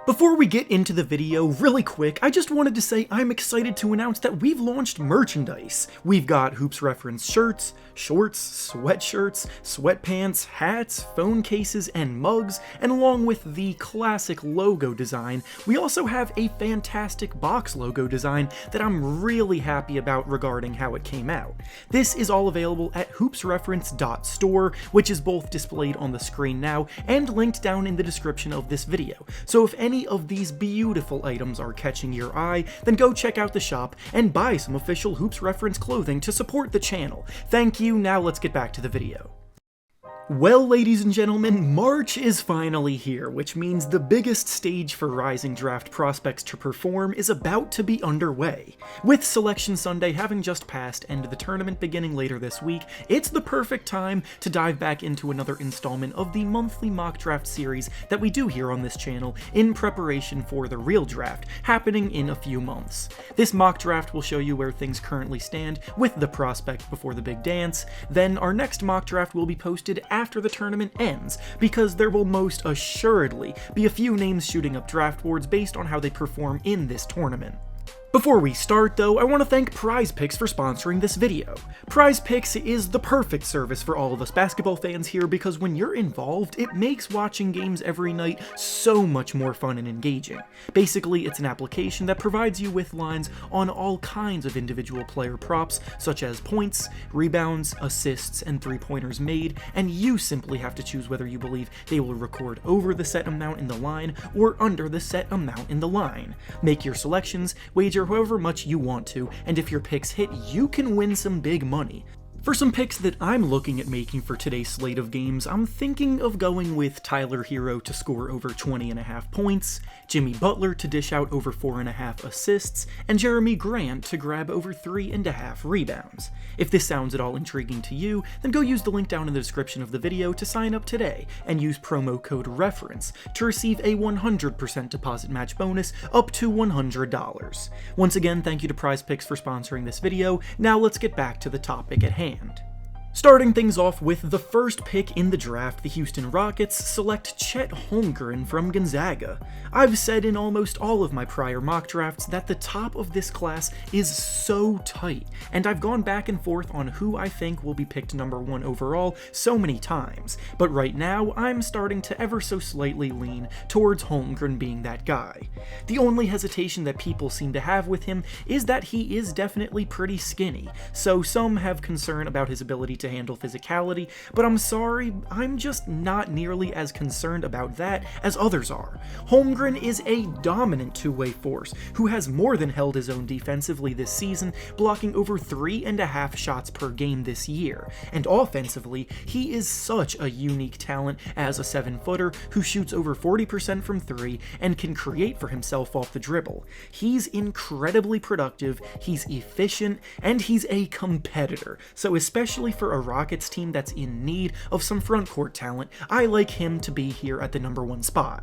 Before we get into the video, really quick, I just wanted to say I'm excited to announce that we've launched merchandise. We've got Hoops Reference shirts, shorts, sweatshirts, sweatpants, hats, phone cases, and mugs, and along with the classic logo design, we also have a fantastic box logo design that I'm really happy about regarding how it came out. This is all available at hoopsreference.store, which is both displayed on the screen now and linked down in the description of this video. So if any of these beautiful items are catching your eye, then go check out the shop and buy some official Hoops Reference clothing to support the channel. Thank you, now let's get back to the video. Well, ladies and gentlemen, March is finally here, which means the biggest stage for rising draft prospects to perform is about to be underway. With Selection Sunday having just passed and the tournament beginning later this week, it's the perfect time to dive back into another installment of the monthly mock draft series that we do here on this channel in preparation for the real draft, happening in a few months. This mock draft will show you where things currently stand with the prospect before the big dance, then our next mock draft will be posted after the tournament ends, because there will most assuredly be a few names shooting up draft boards based on how they perform in this tournament. Before we start though, I want to thank PrizePicks for sponsoring this video. PrizePicks is the perfect service for all of us basketball fans here because when you're involved, it makes watching games every night so much more fun and engaging. Basically, it's an application that provides you with lines on all kinds of individual player props, such as points, rebounds, assists, and three-pointers made, and you simply have to choose whether you believe they will record over the set amount in the line or under the set amount in the line. Make your selections, wager however much you want to, and if your picks hit, you can win some big money. For some picks that I'm looking at making for today's slate of games, I'm thinking of going with Tyler Hero to score over 20.5 points, Jimmy Butler to dish out over 4.5 assists, and Jeremy Grant to grab over 3.5 rebounds. If this sounds at all intriguing to you, then go use the link down in the description of the video to sign up today, and use promo code REFERENCE to receive a 100% deposit match bonus up to $100. Once again, thank you to PrizePicks for sponsoring this video. Now let's get back to the topic at hand. Starting things off with the first pick in the draft, the Houston Rockets select Chet Holmgren from Gonzaga. I've said in almost all of my prior mock drafts that the top of this class is so tight, and I've gone back and forth on who I think will be picked number 1 overall so many times, but right now I'm starting to ever so slightly lean towards Holmgren being that guy. The only hesitation that people seem to have with him is that he is definitely pretty skinny, so some have concern about his ability to handle physicality, but I'm sorry, I'm just not nearly as concerned about that as others are. Holmgren is a dominant two-way force who has more than held his own defensively this season, blocking over 3.5 shots per game this year, and offensively, he is such a unique talent as a 7-footer who shoots over 40% from 3 and can create for himself off the dribble. He's incredibly productive, he's efficient, and he's a competitor, so especially for a Rockets team that's in need of some frontcourt talent, I like him to be here at the number 1 spot.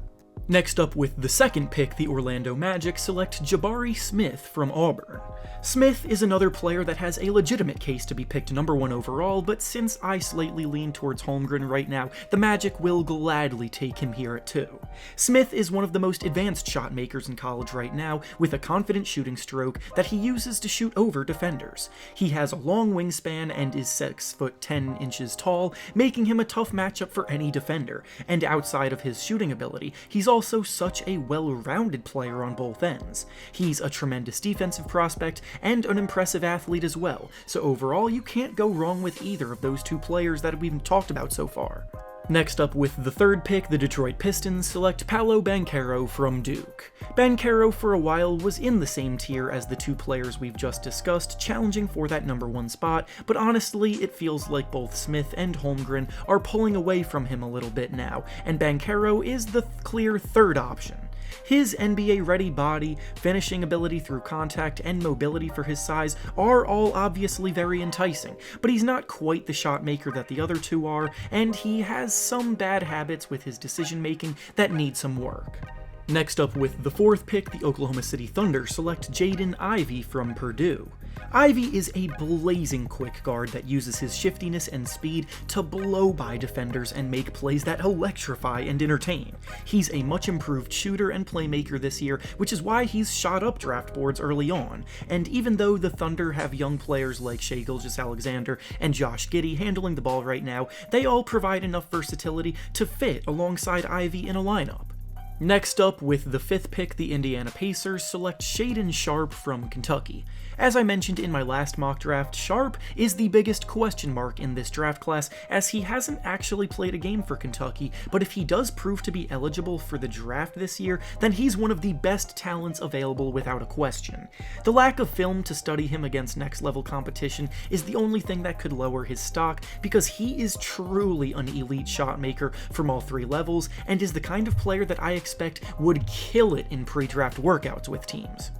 Next up with the second pick, the Orlando Magic select Jabari Smith from Auburn. Smith is another player that has a legitimate case to be picked number 1 overall, but since I slightly lean towards Holmgren right now, the Magic will gladly take him here at 2. Smith is one of the most advanced shot makers in college right now, with a confident shooting stroke that he uses to shoot over defenders. He has a long wingspan and is 6 foot 10 inches tall, making him a tough matchup for any defender, and outside of his shooting ability, he's also such a well-rounded player on both ends. He's a tremendous defensive prospect and an impressive athlete as well, so overall you can't go wrong with either of those two players that we've talked about so far. Next up with the third pick, the Detroit Pistons select Paolo Banchero from Duke. Banchero for a while was in the same tier as the two players we've just discussed, challenging for that number 1 spot, but honestly it feels like both Smith and Holmgren are pulling away from him a little bit now, and Banchero is the clear third option. His NBA-ready body, finishing ability through contact, and mobility for his size are all obviously very enticing, but he's not quite the shot maker that the other two are, and he has some bad habits with his decision-making that need some work. Next up with the 4th pick, the Oklahoma City Thunder select Jaden Ivey from Purdue. Ivey is a blazing quick guard that uses his shiftiness and speed to blow by defenders and make plays that electrify and entertain. He's a much improved shooter and playmaker this year, which is why he's shot up draft boards early on, and even though the Thunder have young players like Shai Gilgeous-Alexander and Josh Giddey handling the ball right now, they all provide enough versatility to fit alongside Ivey in a lineup. Next up, with the 5th pick, the Indiana Pacers select Shaedon Sharpe from Kentucky. As I mentioned in my last mock draft, Sharpe is the biggest question mark in this draft class, as he hasn't actually played a game for Kentucky, but if he does prove to be eligible for the draft this year, then he's one of the best talents available without a question. The lack of film to study him against next-level competition is the only thing that could lower his stock, because he is truly an elite shot maker from all 3 levels, and is the kind of player that I expect would kill it in pre-draft workouts with teams.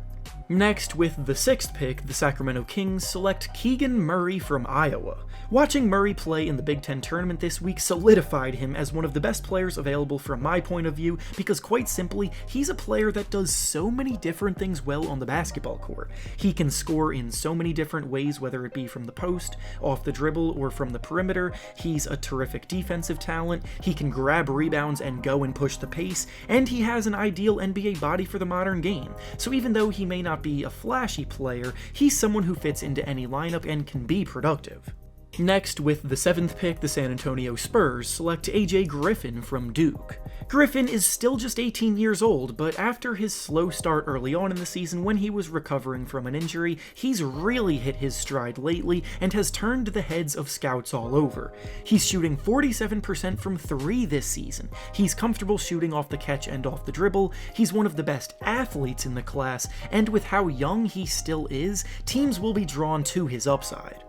Next, with the 6th pick, the Sacramento Kings select Keegan Murray from Iowa. Watching Murray play in the Big Ten tournament this week solidified him as one of the best players available from my point of view, because quite simply, he's a player that does so many different things well on the basketball court. He can score in so many different ways, whether it be from the post, off the dribble, or from the perimeter. He's a terrific defensive talent, he can grab rebounds and go and push the pace, and he has an ideal NBA body for the modern game. So even though he may not be a flashy player, he's someone who fits into any lineup and can be productive. Next, with the 7th pick, the San Antonio Spurs select AJ Griffin from Duke. Griffin is still just 18 years old, but after his slow start early on in the season when he was recovering from an injury, he's really hit his stride lately and has turned the heads of scouts all over. He's shooting 47% from 3 this season. He's comfortable shooting off the catch and off the dribble. He's one of the best athletes in the class, and with how young he still is, teams will be drawn to his upside.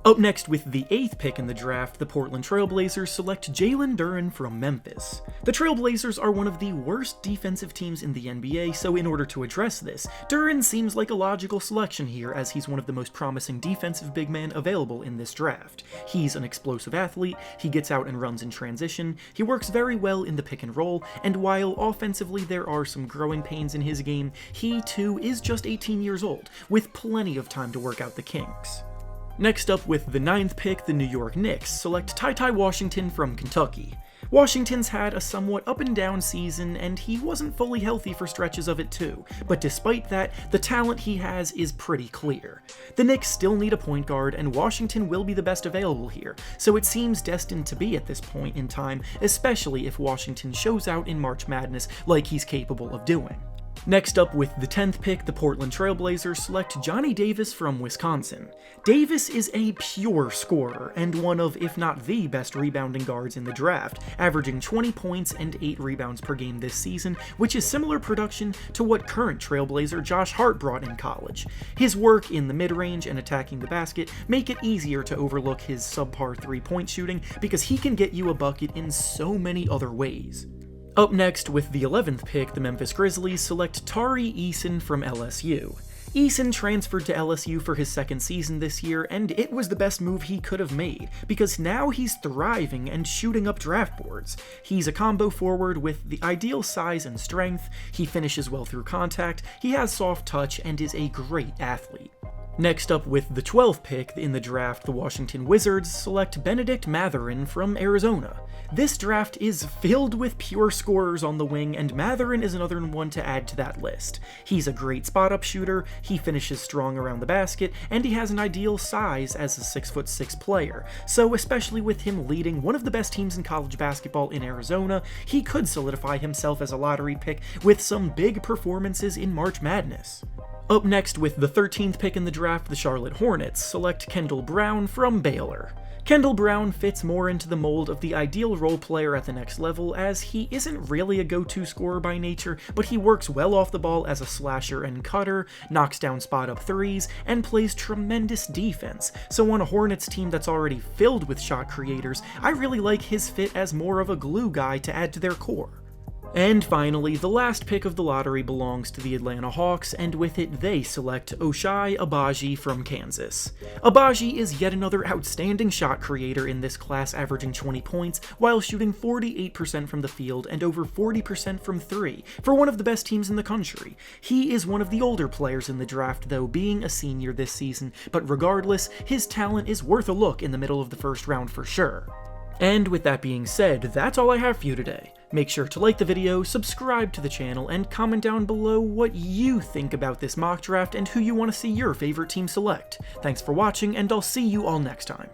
Up next, with the 8th pick in the draft, the Portland Trail Blazers select Jalen Duren from Memphis. The Trail Blazers are one of the worst defensive teams in the NBA, so in order to address this, Duren seems like a logical selection here, as he's one of the most promising defensive big men available in this draft. He's an explosive athlete, he gets out and runs in transition, he works very well in the pick and roll, and while offensively there are some growing pains in his game, he too is just 18 years old, with plenty of time to work out the kinks. Next up, with the 9th pick, the New York Knicks select TyTy Washington from Kentucky. Washington's had a somewhat up and down season, and he wasn't fully healthy for stretches of it too, but despite that, the talent he has is pretty clear. The Knicks still need a point guard, and Washington will be the best available here, so it seems destined to be at this point in time, especially if Washington shows out in March Madness like he's capable of doing. Next up, with the 10th pick, the Portland Trail Blazers select Johnny Davis from Wisconsin. Davis is a pure scorer, and one of, if not the best rebounding guards in the draft, averaging 20 points and 8 rebounds per game this season, which is similar production to what current Trailblazer Josh Hart brought in college. His work in the mid-range and attacking the basket make it easier to overlook his subpar 3-point shooting, because he can get you a bucket in so many other ways. Up next, with the 11th pick, the Memphis Grizzlies select Tari Eason from LSU. Eason transferred to LSU for his 2nd season this year, and it was the best move he could have made, because now he's thriving and shooting up draft boards. He's a combo forward with the ideal size and strength, he finishes well through contact, he has soft touch, and is a great athlete. Next up, with the 12th pick in the draft, the Washington Wizards select Bennedict Mathurin from Arizona. This draft is filled with pure scorers on the wing, and Mathurin is another one to add to that list. He's a great spot-up shooter, he finishes strong around the basket, and he has an ideal size as a 6'6" player, so especially with him leading one of the best teams in college basketball in Arizona, he could solidify himself as a lottery pick with some big performances in March Madness. Up next, with the 13th pick in the draft, the Charlotte Hornets select Kendall Brown from Baylor. Kendall Brown fits more into the mold of the ideal role player at the next level, as he isn't really a go-to scorer by nature, but he works well off the ball as a slasher and cutter, knocks down spot-up threes, and plays tremendous defense. So on a Hornets team that's already filled with shot creators, I really like his fit as more of a glue guy to add to their core. And finally, the last pick of the lottery belongs to the Atlanta Hawks, and with it they select Ochai Agbaji from Kansas. Agbaji is yet another outstanding shot creator in this class, averaging 20 points while shooting 48% from the field and over 40% from 3 for one of the best teams in the country. He is one of the older players in the draft, though, being a senior this season, but regardless, his talent is worth a look in the middle of the first round for sure. And with that being said, that's all I have for you today. Make sure to like the video, subscribe to the channel, and comment down below what you think about this mock draft and who you want to see your favorite team select. Thanks for watching, and I'll see you all next time.